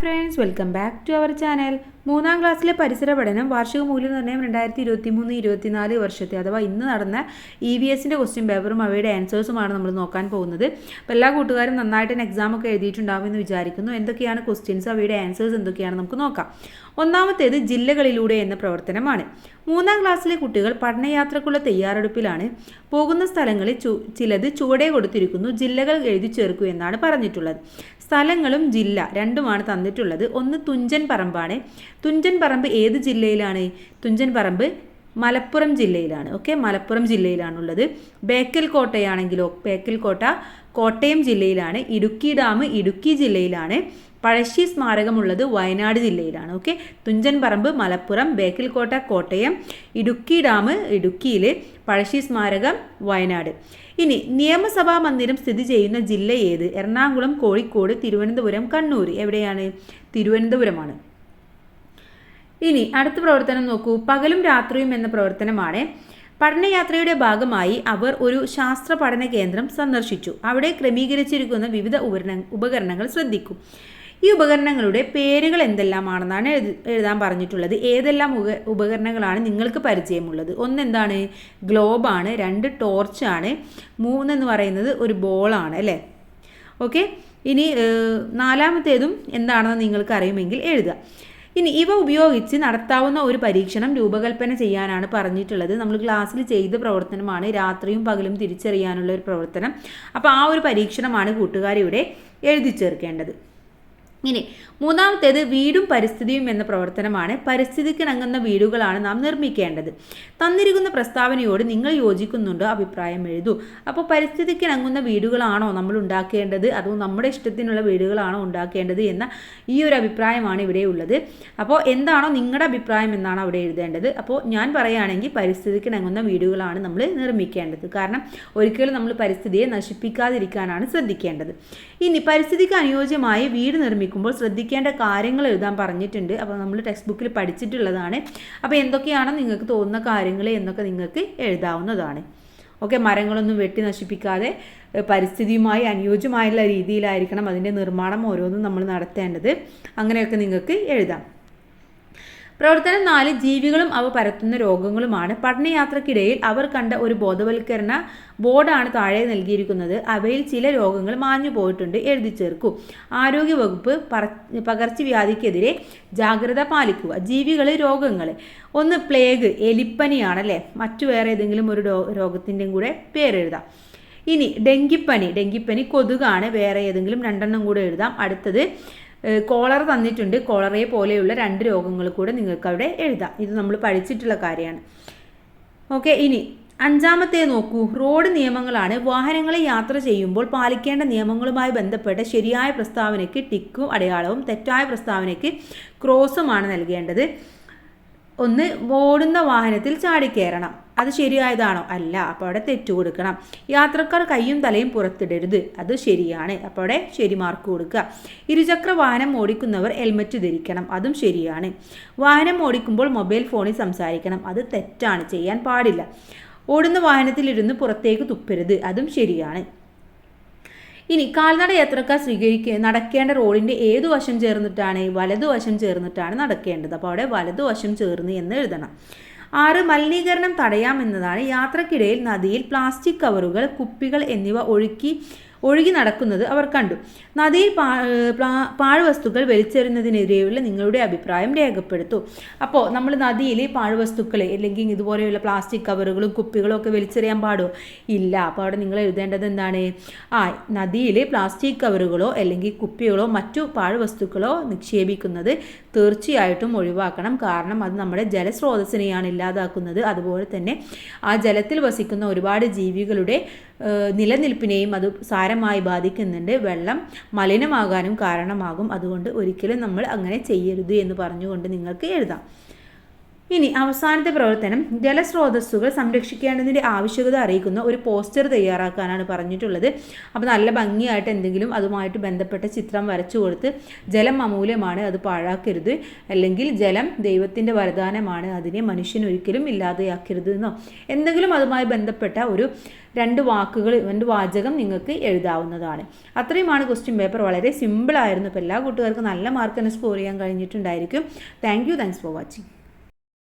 Friends, welcome back to our channel. 3ാം ക്ലാസ്സിലെ പരിസര പഠനം വാർഷിക മൂല്യനിർണ്ണയം 2023-24 വർഷത്തെ അഥവാ ഇന്ന് നടന്ന EVSൻ്റെ ക്വസ്റ്റ്യൻ പേപ്പറും അവയുടെ ആൻസേഴ്സുമാണ് നമ്മൾ നോക്കാൻ പോകുന്നത്. അപ്പോൾ എല്ലാ കൂട്ടുകാരും നന്നായിട്ട് എക്സാമൊക്കെ എഴുതിയിട്ടുണ്ടാവുമെന്ന് വിചാരിക്കുന്നു. എന്തൊക്കെയാണ് ക്വസ്റ്റ്യൻസ്, അവയുടെ ആൻസേഴ്സ് എന്തൊക്കെയാണ് നമുക്ക് നോക്കാം. ഒന്നാമത്തേത് ജില്ലകളിലൂടെ എന്ന പ്രവർത്തനമാണ്. 3ാം ക്ലാസ്സിലെ കുട്ടികൾ പഠനയാത്രക്കുള്ള തയ്യാറെടുപ്പിലാണ്. പോകുന്ന സ്ഥലങ്ങളിൽ ചിലത് ചുവടെ കൊടുത്തിരിക്കുന്നു. ജില്ലകൾ എഴുതി ചേർക്കൂ എന്നാണ് പറഞ്ഞിട്ടുള്ളത്. സ്ഥലങ്ങളും ജില്ല രണ്ടുമാണ് തന്നിട്ടുള്ളത്. ഒന്ന് തുഞ്ചൻ പറമ്പാണ്. തുഞ്ചൻ പറമ്പ് ഏത് ജില്ലയിലാണ്? തുഞ്ചൻ പറമ്പ് മലപ്പുറം ജില്ലയിലാണ്. ഓക്കെ, മലപ്പുറം ജില്ലയിലാണുള്ളത്. ബേക്കൽ കോട്ടയാണെങ്കിലോ, ബേക്കൽ കോട്ട കോട്ടയം ജില്ലയിലാണ്. ഇടുക്കി ഡാം ഇടുക്കി ജില്ലയിലാണ്. പഴശ്ശി സ്മാരകമുള്ളത് വയനാട് ജില്ലയിലാണ്. ഓക്കെ, തുഞ്ചൻ പറമ്പ് മലപ്പുറം, ബേക്കൽ കോട്ട കോട്ടയം, ഇടുക്കി ഡാം ഇടുക്കിയിൽ, പഴശ്ശി സ്മാരകം വയനാട്. ഇനി നിയമസഭാ മന്ദിരം സ്ഥിതി ചെയ്യുന്ന ജില്ല ഏത്? എറണാകുളം, കോഴിക്കോട്, തിരുവനന്തപുരം, കണ്ണൂർ. എവിടെയാണ്? തിരുവനന്തപുരമാണ്. ഇനി അടുത്ത പ്രവർത്തനം നോക്കൂ. പകലും രാത്രിയും എന്ന പ്രവർത്തനമാണ്. പഠനയാത്രയുടെ ഭാഗമായി അവർ ഒരു ശാസ്ത്ര പഠന കേന്ദ്രം സന്ദർശിച്ചു. അവിടെ ക്രമീകരിച്ചിരിക്കുന്ന വിവിധ ഉപകരണങ്ങൾ ശ്രദ്ധിക്കും. ഈ ഉപകരണങ്ങളുടെ പേരുകൾ എന്തെല്ലാമാണെന്നാണ് എഴുതാൻ പറഞ്ഞിട്ടുള്ളത്. ഏതെല്ലാം ഉപകരണങ്ങളാണ് നിങ്ങൾക്ക് പരിചയമുള്ളത്? ഒന്നെന്താണ്? ഗ്ലോബാണ്. 2 ടോർച്ചാണ്. 3 എന്ന് പറയുന്നത് ഒരു ബോളാണ് അല്ലേ? ഓക്കെ, ഇനി 4ാമത്തേതും എന്താണെന്ന് നിങ്ങൾക്ക് അറിയുമെങ്കിൽ എഴുതുക. ഇനി ഇവ ഉപയോഗിച്ച് നടത്താവുന്ന ഒരു പരീക്ഷണം രൂപകൽപ്പന ചെയ്യാനാണ് പറഞ്ഞിട്ടുള്ളത്. നമ്മൾ ക്ലാസ്സിൽ ചെയ്ത പ്രവർത്തനമാണ്, രാത്രിയും പകലും തിരിച്ചറിയാനുള്ള ഒരു പ്രവർത്തനം. അപ്പോൾ ആ ഒരു പരീക്ഷണമാണ് കൂട്ടുകാരിവിടെ എഴുതി ചേർക്കേണ്ടത്. ഇനി 3ാമത്തേത് വീടും പരിസ്ഥിതിയും എന്ന പ്രവർത്തനമാണ്. പരിസ്ഥിതിക്കിണങ്ങുന്ന വീടുകളാണ് നാം നിർമ്മിക്കേണ്ടത്. തന്നിരിക്കുന്ന പ്രസ്താവനയോട് നിങ്ങൾ യോജിക്കുന്നുണ്ടോ? അഭിപ്രായം എഴുതൂ. അപ്പോൾ പരിസ്ഥിതിക്കിണങ്ങുന്ന വീടുകളാണോ നമ്മൾ ഉണ്ടാക്കേണ്ടത്, അതോ നമ്മുടെ ഇഷ്ടത്തിനുള്ള വീടുകളാണോ ഉണ്ടാക്കേണ്ടത് എന്ന ഈ ഒരു അഭിപ്രായമാണ് ഇവിടെ ഉള്ളത്. അപ്പോൾ എന്താണോ നിങ്ങളുടെ അഭിപ്രായം എന്നാണ് അവിടെ എഴുതേണ്ടത്. അപ്പോൾ ഞാൻ പറയുകയാണെങ്കിൽ പരിസ്ഥിതിക്കിണങ്ങുന്ന വീടുകളാണ് നമ്മൾ നിർമ്മിക്കേണ്ടത്. കാരണം ഒരിക്കലും നമ്മൾ പരിസ്ഥിതിയെ നശിപ്പിക്കാതിരിക്കാനാണ് ശ്രദ്ധിക്കേണ്ടത്. ഇനി പരിസ്ഥിതിക്ക് അനുയോജ്യമായി വീട് നിർമ്മിക്കുമ്പോൾ ശ്രദ്ധിക്കേണ്ട കാര്യങ്ങൾ എഴുതാൻ പറഞ്ഞിട്ടുണ്ട്. അപ്പോൾ നമ്മൾ ടെക്സ്റ്റ് ബുക്കിൽ പഠിച്ചിട്ടുള്ളതാണ്. അപ്പോൾ എന്തൊക്കെയാണോ നിങ്ങൾക്ക് തോന്നുന്ന കാര്യങ്ങൾ എന്നൊക്കെ നിങ്ങൾക്ക് എഴുതാവുന്നതാണ്. ഓക്കെ, മരങ്ങളൊന്നും വെട്ടി നശിപ്പിക്കാതെ പരിസ്ഥിതിയുമായി അനുയോജ്യമായുള്ള രീതിയിലായിരിക്കണം അതിൻ്റെ നിർമ്മാണം ഓരോന്നും നമ്മൾ നടത്തേണ്ടത്. അങ്ങനെയൊക്കെ നിങ്ങൾക്ക് എഴുതാം. പ്രവർത്തനം 4 ജീവികളും അവ പരത്തുന്ന രോഗങ്ങളുമാണ്. പഠനയാത്രക്കിടയിൽ അവർ കണ്ട ഒരു ബോധവൽക്കരണ ബോർഡാണ് താഴെ നൽകിയിരിക്കുന്നത്. അവയിൽ ചില രോഗങ്ങൾ മാഞ്ഞു പോയിട്ടുണ്ട്, എഴുതി ചേർക്കൂ. ആരോഗ്യവകുപ്പ് പകർച്ചവ്യാധിക്കെതിരെ ജാഗ്രത പാലിക്കുക. ജീവികൾ, രോഗങ്ങൾ. ഒന്ന് പ്ലേഗ്, എലിപ്പനിയാണല്ലേ. മറ്റു വേറെ ഏതെങ്കിലും ഒരു രോഗത്തിൻ്റെയും കൂടെ പേരെഴുതാം. ഇനി ഡെങ്കിപ്പനി കൊതുകാണ്. വേറെ ഏതെങ്കിലും 2 കൂടെ എഴുതാം. അടുത്തത് കോളറ തന്നിട്ടുണ്ട്. കോളറയെ പോലെയുള്ള 2 രോഗങ്ങൾ കൂടെ നിങ്ങൾക്ക് അവിടെ എഴുതാം. ഇത് നമ്മൾ പഠിച്ചിട്ടുള്ള കാര്യമാണ്. ഓക്കെ, ഇനി 5ാമത്തെ നോക്കൂ. റോഡ് നിയമങ്ങളാണ്. വാഹനങ്ങളെ യാത്ര ചെയ്യുമ്പോൾ പാലിക്കേണ്ട നിയമങ്ങളുമായി ബന്ധപ്പെട്ട ശരിയായ പ്രസ്താവനയ്ക്ക് ടിക്കും അടയാളവും, തെറ്റായ പ്രസ്താവനയ്ക്ക് ക്രോസുമാണ് നൽകേണ്ടത്. ഒന്ന്, ഓടുന്ന വാഹനത്തിൽ ചാടിക്കയറണം. അത് ശരിയായതാണോ? അല്ല. അപ്പോൾ അവിടെ തെറ്റു കൊടുക്കണം. യാത്രക്കാർ കൈയും തലയും പുറത്തിടരുത്. അത് ശരിയാണ്. അപ്പോൾ അവിടെ ശരി മാർക്ക് കൊടുക്കുക. ഇരുചക്ര വാഹനം ഓടിക്കുന്നവർ ഹെൽമറ്റ് ധരിക്കണം. അതും ശരിയാണ്. വാഹനം ഓടിക്കുമ്പോൾ മൊബൈൽ ഫോണിൽ സംസാരിക്കണം. അത് തെറ്റാണ്, ചെയ്യാൻ പാടില്ല. ഓടുന്ന വാഹനത്തിലിരുന്ന് പുറത്തേക്ക് തുപ്പരുത്. അതും ശരിയാണ്. ഇനി കാൽനട യാത്രക്കാർ നടക്കേണ്ട റോഡിൻ്റെ ഏതു വശം ചേർന്നിട്ടാണ്? വലതുവശം ചേർന്നിട്ടാണ് നടക്കേണ്ടത്. അപ്പോൾ അവിടെ വലതുവശം ചേർന്ന് എന്ന് എഴുതണം. 6, മലിനീകരണം തടയാമെന്നതാണ്. യാത്രക്കിടയിൽ നദിയിൽ പ്ലാസ്റ്റിക് കവറുകൾ, കുപ്പികൾ എന്നിവ ഒഴുകി നടക്കുന്നത് അവർ കണ്ടു. നദിയിൽ പാഴ്വസ്തുക്കൾ വലിച്ചെറിയുന്നതിനെതിരെയുള്ള നിങ്ങളുടെ അഭിപ്രായം രേഖപ്പെടുത്തൂ. അപ്പോൾ നമ്മൾ നദിയിൽ പാഴ്വസ്തുക്കൾ അല്ലെങ്കിൽ ഇതുപോലെയുള്ള പ്ലാസ്റ്റിക് കവറുകളും കുപ്പികളും ഒക്കെ വലിച്ചെറിയാൻ പാടുമോ? ഇല്ല. അപ്പോൾ അവിടെ നിങ്ങൾ എഴുതേണ്ടത് എന്താണ്? നദിയിൽ പ്ലാസ്റ്റിക് കവറുകളോ അല്ലെങ്കിൽ കുപ്പികളോ മറ്റു പാഴ്വസ്തുക്കളോ നിക്ഷേപിക്കുന്നത് തീർച്ചയായിട്ടും ഒഴിവാക്കണം. കാരണം അത് നമ്മുടെ ജലസ്രോതസ്സിനെയാണ് ഇല്ലാതാക്കുന്നത്. അതുപോലെ തന്നെ ആ ജലത്തിൽ വസിക്കുന്ന ഒരുപാട് ജീവികളുടെ നിലനിൽപ്പിനെയും അത് സാരമായി ബാധിക്കുന്നുണ്ട്. വെള്ളം മലിനമാകാനും കാരണമാകും. അതുകൊണ്ട് ഒരിക്കലും നമ്മൾ അങ്ങനെ ചെയ്യരുത് എന്ന് പറഞ്ഞുകൊണ്ട് നിങ്ങൾക്ക് എഴുതാം. ഇനി അവസാനത്തെ പ്രവർത്തനം ജലസ്രോതസ്സുകൾ സംരക്ഷിക്കേണ്ടതിൻ്റെ ആവശ്യകത അറിയിക്കുന്ന ഒരു പോസ്റ്റർ തയ്യാറാക്കാനാണ് പറഞ്ഞിട്ടുള്ളത്. അപ്പോൾ നല്ല ഭംഗിയായിട്ട് എന്തെങ്കിലും അതുമായിട്ട് ബന്ധപ്പെട്ട ചിത്രം വരച്ചു കൊടുത്ത് ജലം അമൂല്യമാണ്, അത് പാഴാക്കരുത്, അല്ലെങ്കിൽ ജലം ദൈവത്തിൻ്റെ വരദാനമാണ്, അതിനെ മനുഷ്യൻ ഒരിക്കലും ഇല്ലാതെയാക്കരുത് എന്നോ എന്തെങ്കിലും അതുമായി ബന്ധപ്പെട്ട ഒരു രണ്ട് വാചകം നിങ്ങൾക്ക് എഴുതാവുന്നതാണ്. അത്രയുമാണ് ക്വസ്റ്റ്യൻ പേപ്പർ. വളരെ സിമ്പിളായിരുന്നു. ഇപ്പോൾ എല്ലാ കൂട്ടുകാർക്കും നല്ല മാർക്ക് തന്നെ സ്കോർ ചെയ്യാൻ കഴിഞ്ഞിട്ടുണ്ടായിരിക്കും. Thanks for watching.